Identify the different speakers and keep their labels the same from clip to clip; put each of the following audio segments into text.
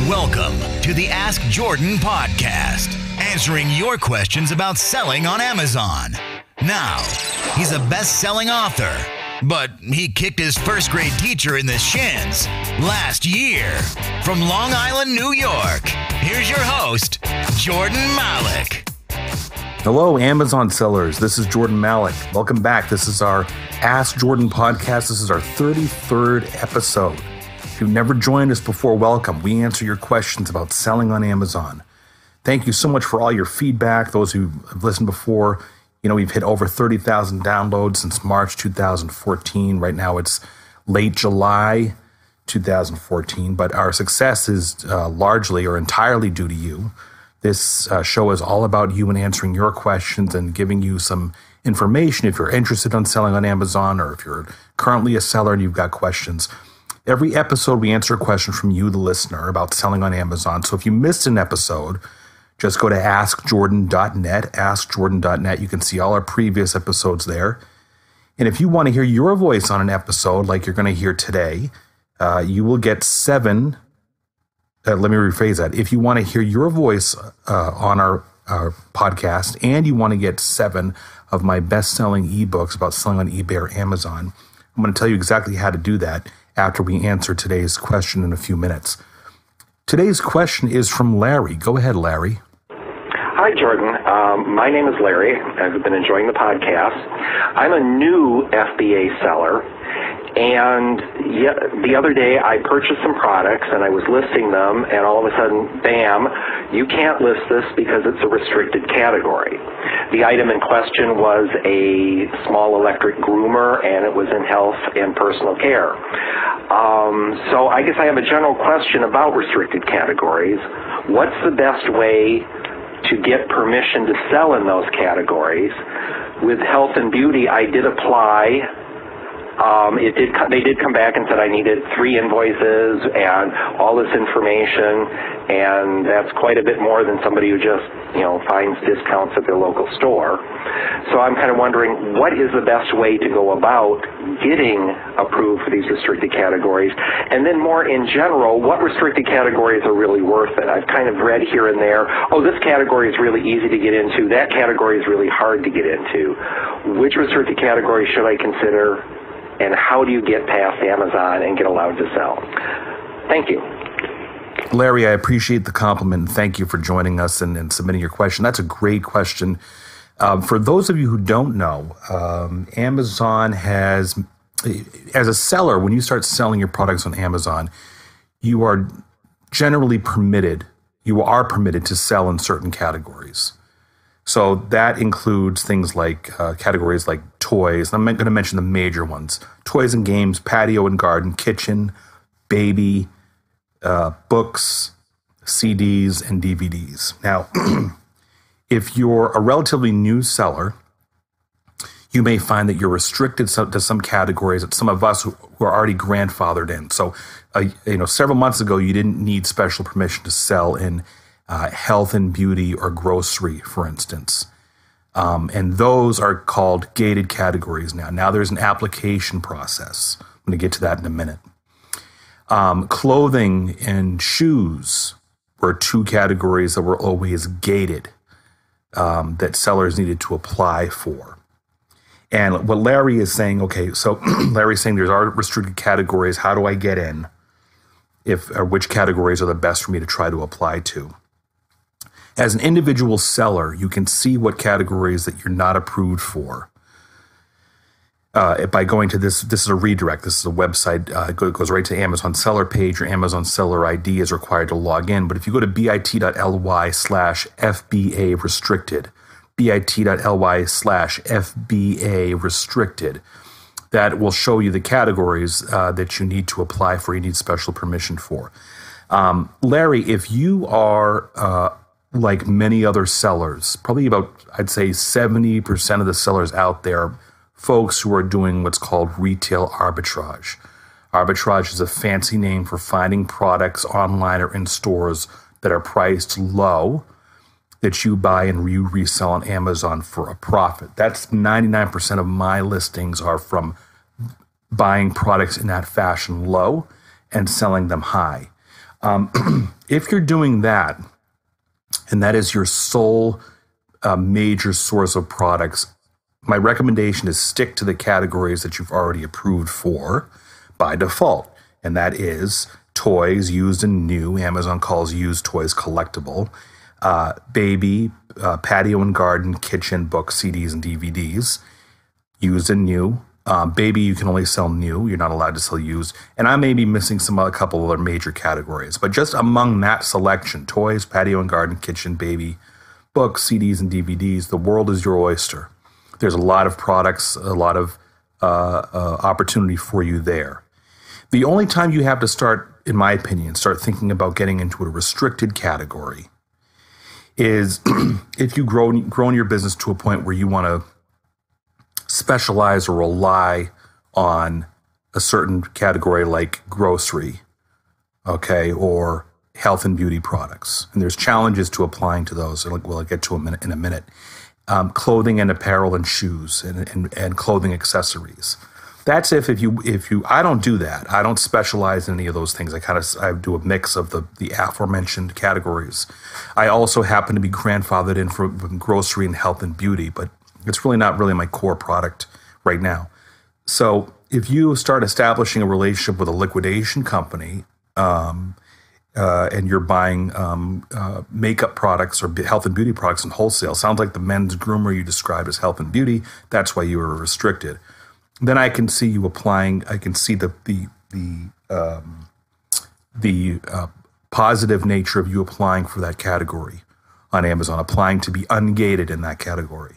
Speaker 1: Welcome to the Ask Jordan podcast, answering your questions about selling on Amazon. Now, he's a best-selling author, but he kicked his first grade teacher in the shins last year. From Long Island, New York, here's your host, Jordan Malik.
Speaker 2: Hello, Amazon sellers. This is Jordan Malik. Welcome back. This is our Ask Jordan podcast. This is our 33rd episode. If you've never joined us before, welcome. We answer your questions about selling on Amazon. Thank you so much for all your feedback. Those who have listened before, we've hit over 30,000 downloads since March 2014. Right now it's late July 2014, but our success is largely or entirely due to you. This show is all about you and answering your questions and giving you some information if you're interested in selling on Amazon or if you're currently a seller and you've got questions. Every episode, we answer a question from you, the listener, about selling on Amazon. So if you missed an episode, just go to askjordan.net, askjordan.net. You can see all our previous episodes there. And if you want to hear your voice on an episode like you're going to hear today, you will get 7. Let me rephrase that. If you want to hear your voice on our podcast and you want to get 7 of my best-selling ebooks about selling on eBay or Amazon, I'm going to tell you exactly how to do that after we answer today's question in a few minutes. Today's question is from Larry. Go ahead, Larry.
Speaker 3: Hi, Jordan. My name is Larry. I've been enjoying the podcast. I'm a new FBA seller, and the other day I purchased some products and I was listing them, and all of a sudden, bam, you can't list this because it's a restricted category. The item in question was a small electric groomer, and it was in health and personal care. So I guess I have a general question about restricted categories. What's the best way to get permission to sell in those categories? With health and beauty, I did apply. They did come back and said I needed 3 invoices and all this information, and that's quite a bit more than somebody who just, finds discounts at their local store. So I'm kind of wondering, what is the best way to go about getting approved for these restricted categories? And then more in general, what restricted categories are really worth it? I've kind of read here and there, this category is really easy to get into, that category is really hard to get into. Which restricted category should I consider? And how do you get past Amazon and get allowed to sell? Thank you.
Speaker 2: Larry, I appreciate the compliment. Thank you for joining us and submitting your question. That's a great question. For those of you who don't know, Amazon has, as a seller, when you start selling your products on Amazon, you are permitted to sell in certain categories. So that includes things like categories like toys. I'm going to mention the major ones: toys and games, patio and garden, kitchen, baby, books, CDs, and DVDs. Now, if you're a relatively new seller, you may find that you're restricted to some categories that some of us who are already grandfathered in. So, several months ago, you didn't need special permission to sell in health and beauty or grocery, for instance. And those are called gated categories now. Now there's an application process. I'm going to get to that in a minute. Clothing and shoes were 2 categories that were always gated, that sellers needed to apply for. And what Larry is saying, so Larry's saying there's our restricted categories. How do I get in? Which categories are the best for me to try to apply to? As an individual seller, you can see what categories that you're not approved for by going to this. This is a redirect. This is a website. It goes right to Amazon seller page. Your Amazon seller ID is required to log in. But if you go to bit.ly/FBA restricted, bit.ly/FBA restricted, that will show you the categories that you need to apply for, you need special permission for. Larry, if you are like many other sellers, probably about, I'd say 70% of the sellers out there, folks who are doing what's called retail arbitrage. Arbitrage is a fancy name for finding products online or in stores that are priced low, that you buy and you resell on Amazon for a profit. That's 99% of my listings are from buying products in that fashion low and selling them high. If you're doing that, and that is your sole major source of products, my recommendation is stick to the categories that you've already approved for by default. And that is toys, used and new. Amazon calls used toys collectible. Baby, patio and garden, kitchen, books, CDs, and DVDs. Used and new. Baby, you can only sell new. You're not allowed to sell used. And I may be missing a couple of other major categories. But just among that selection, toys, patio and garden, kitchen, baby, books, CDs, and DVDs, the world is your oyster. There's a lot of products, a lot of opportunity for you there. The only time you have to start, in my opinion, start thinking about getting into a restricted category is if you've grown your business to a point where you want to specialize or rely on a certain category like grocery, okay, or health and beauty products. And there's challenges to applying to those. We'll get to them in a minute. Clothing and apparel and shoes and clothing accessories. That's if you I don't do that. I don't specialize in any of those things. I do a mix of the aforementioned categories. I also happen to be grandfathered in for grocery and health and beauty, but it's really not really my core product right now. So if you start establishing a relationship with a liquidation company, and you're buying makeup products or health and beauty products in wholesale, sounds like the men's groomer you described as health and beauty. That's why you were restricted. Then I can see you applying. I can see the positive nature of you applying for that category on Amazon, applying to be ungated in that category.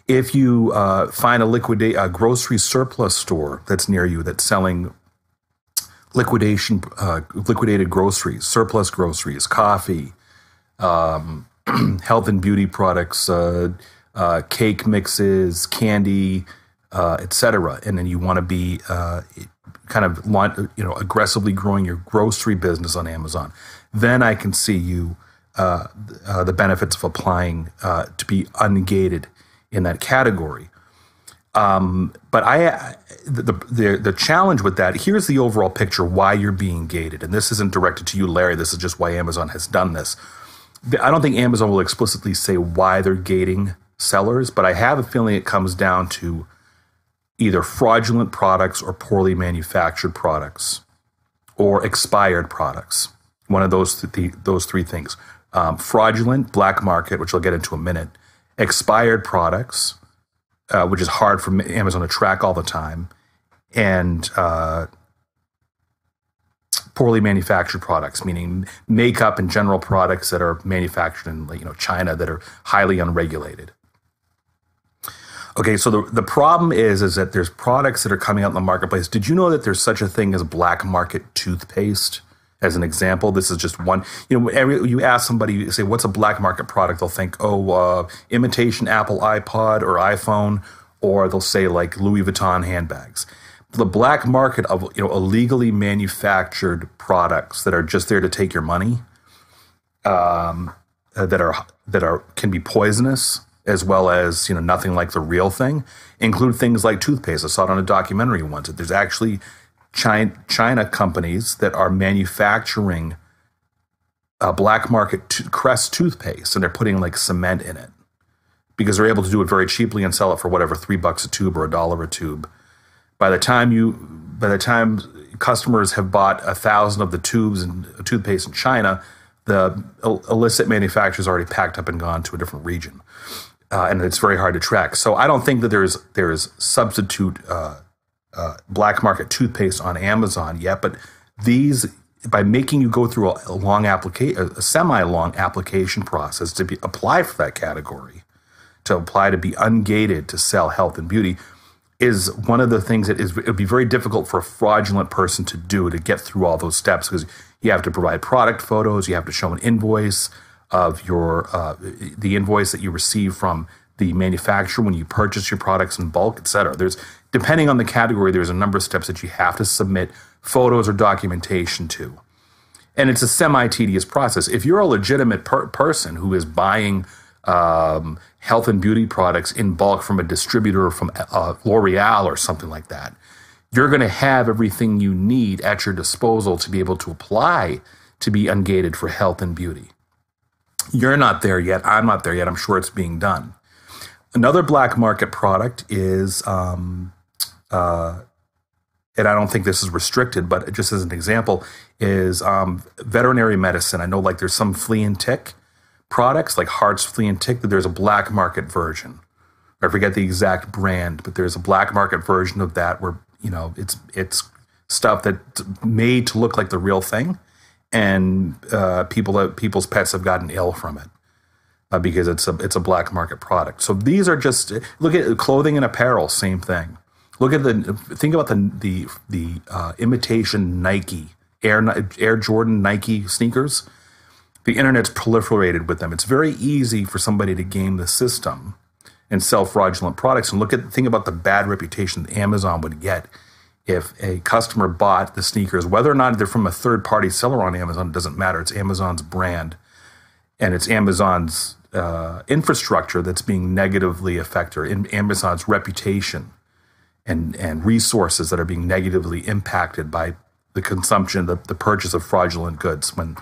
Speaker 2: If you find a grocery surplus store that's near you that's selling liquidated groceries, surplus groceries, coffee, health and beauty products, cake mixes, candy, etc. And then you want to be aggressively growing your grocery business on Amazon. Then I can see you the benefits of applying to be ungated in that category. But the challenge with that, here's the overall picture why you're being gated. And this isn't directed to you, Larry. This is just why Amazon has done this. I don't think Amazon will explicitly say why they're gating sellers, but I have a feeling it comes down to either fraudulent products or poorly manufactured products or expired products. One of those three things. Fraudulent, black market, which I'll get into in a minute. Expired products, which is hard for Amazon to track all the time, and poorly manufactured products, meaning makeup and general products that are manufactured in China that are highly unregulated. Okay, so the problem is that there's products that are coming out in the marketplace. Did you know that there's such a thing as black market toothpaste? As an example, this is just one. You ask somebody, you say, what's a black market product? They'll think, imitation Apple iPod or iPhone, or they'll say like Louis Vuitton handbags. The black market of illegally manufactured products that are just there to take your money, that can be poisonous, as well as nothing like the real thing, include things like toothpaste. I saw it on a documentary once. That there's actually China companies that are manufacturing black market Crest toothpaste, and they're putting like cement in it because they're able to do it very cheaply and sell it for whatever, $3 a tube or $1 a tube. By the time customers have bought 1,000 of the tubes and toothpaste in China, the illicit manufacturer's already packed up and gone to a different region, and it's very hard to track. So I don't think that there's substitute black market toothpaste on Amazon yet, but these, by making you go through a semi-long application process to apply for that category, to apply to be ungated to sell health and beauty, is one of the things that it would be very difficult for a fraudulent person to do, to get through all those steps, because you have to provide product photos, you have to show an invoice of the invoice that you receive from the manufacturer when you purchase your products in bulk, et cetera. Depending on the category, there's a number of steps that you have to submit photos or documentation to. And it's a semi-tedious process. If you're a legitimate person who is buying health and beauty products in bulk from a distributor, from L'Oreal or something like that, you're going to have everything you need at your disposal to be able to apply to be ungated for health and beauty. You're not there yet. I'm not there yet. I'm sure it's being done. Another black market product is, and I don't think this is restricted, but just as an example, is veterinary medicine. I know like there's some Flea and Tick products, like Hart's Flea and Tick, that there's a black market version. I forget the exact brand, but there's a black market version of that where, it's stuff that's made to look like the real thing. And people's pets have gotten ill from it because it's a black market product. So these are just, look at clothing and apparel, same thing. Think about the imitation Nike Air Jordan Nike sneakers. The internet's proliferated with them. It's very easy for somebody to game the system and sell fraudulent products. And think about the bad reputation that Amazon would get if a customer bought the sneakers, whether or not they're from a third-party seller on Amazon, it doesn't matter. It's Amazon's brand, and it's Amazon's infrastructure that's being negatively affected, or Amazon's reputation and resources that are being negatively impacted by the consumption, the purchase of fraudulent goods. When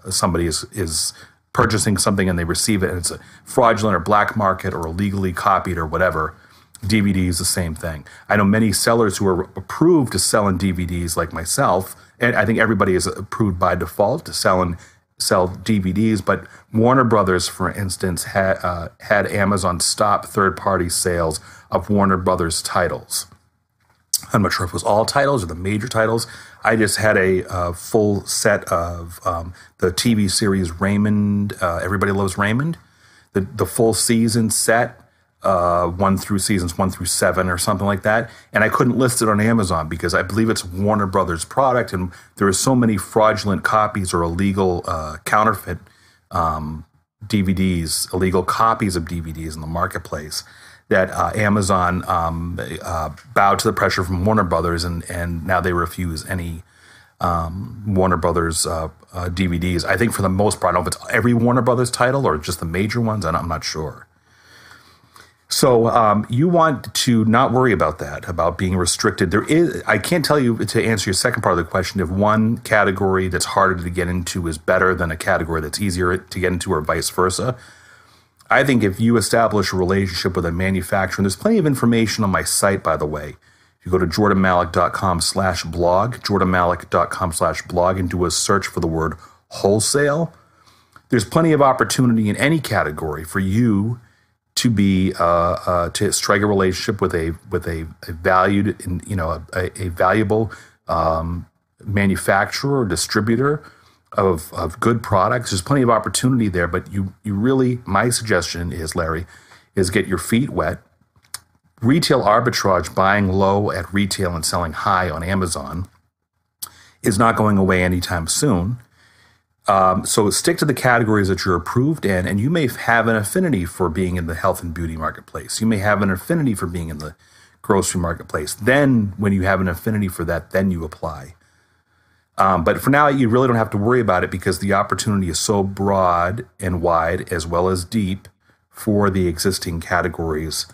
Speaker 2: somebody is purchasing something and they receive it and it's a fraudulent or black market or illegally copied or whatever. DVD is the same thing. I know many sellers who are approved to sell in DVDs like myself, and I think everybody is approved by default to sell DVDs, but Warner Brothers, for instance, had Amazon stop third-party sales of Warner Brothers titles. I'm not sure if it was all titles or the major titles. I just had a full set of the TV series Raymond, Everybody Loves Raymond, the full season set, seasons 1 through 7 or something like that. And I couldn't list it on Amazon because I believe it's Warner Brothers product. And there are so many fraudulent copies or illegal counterfeit DVDs, illegal copies of DVDs in the marketplace that Amazon bowed to the pressure from Warner Brothers, and now they refuse any Warner Brothers DVDs. I think for the most part, I don't know if it's every Warner Brothers title or just the major ones, and I'm not sure. So you want to not worry about that, about being restricted. I can't tell you, to answer your second part of the question, if one category that's harder to get into is better than a category that's easier to get into, or vice versa. I think if you establish a relationship with a manufacturer, and there's plenty of information on my site, by the way. If you go to jordanmalik.com/blog, jordanmalik.com/blog, and do a search for the word wholesale, there's plenty of opportunity in any category for you to be to strike a relationship with a valued, a valuable manufacturer or distributor of good products. There's plenty of opportunity there, but you really, my suggestion is, Larry, is get your feet wet. Retail arbitrage, buying low at retail and selling high on Amazon, is not going away anytime soon. So stick to the categories that you're approved in, and you may have an affinity for being in the health and beauty marketplace. You may have an affinity for being in the grocery marketplace. Then when you have an affinity for that, then you apply. But for now, you really don't have to worry about it because the opportunity is so broad and wide as well as deep for the existing categories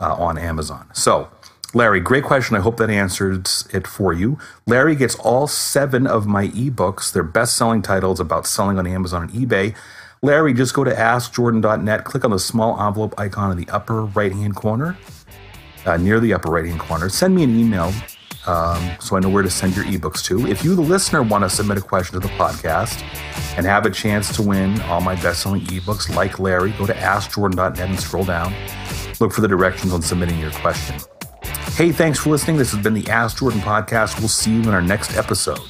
Speaker 2: on Amazon. So, Larry, great question. I hope that answers it for you. Larry gets all 7 of my ebooks. They're best-selling titles about selling on Amazon and eBay. Larry, just go to AskJordan.net, click on the small envelope icon in the upper right-hand corner, near the upper right-hand corner. Send me an email so I know where to send your ebooks to. If you, the listener, want to submit a question to the podcast and have a chance to win all my best-selling ebooks, like Larry, go to AskJordan.net and scroll down. Look for the directions on submitting your question. Hey, thanks for listening. This has been the Ask Jordan Podcast. We'll see you in our next episode.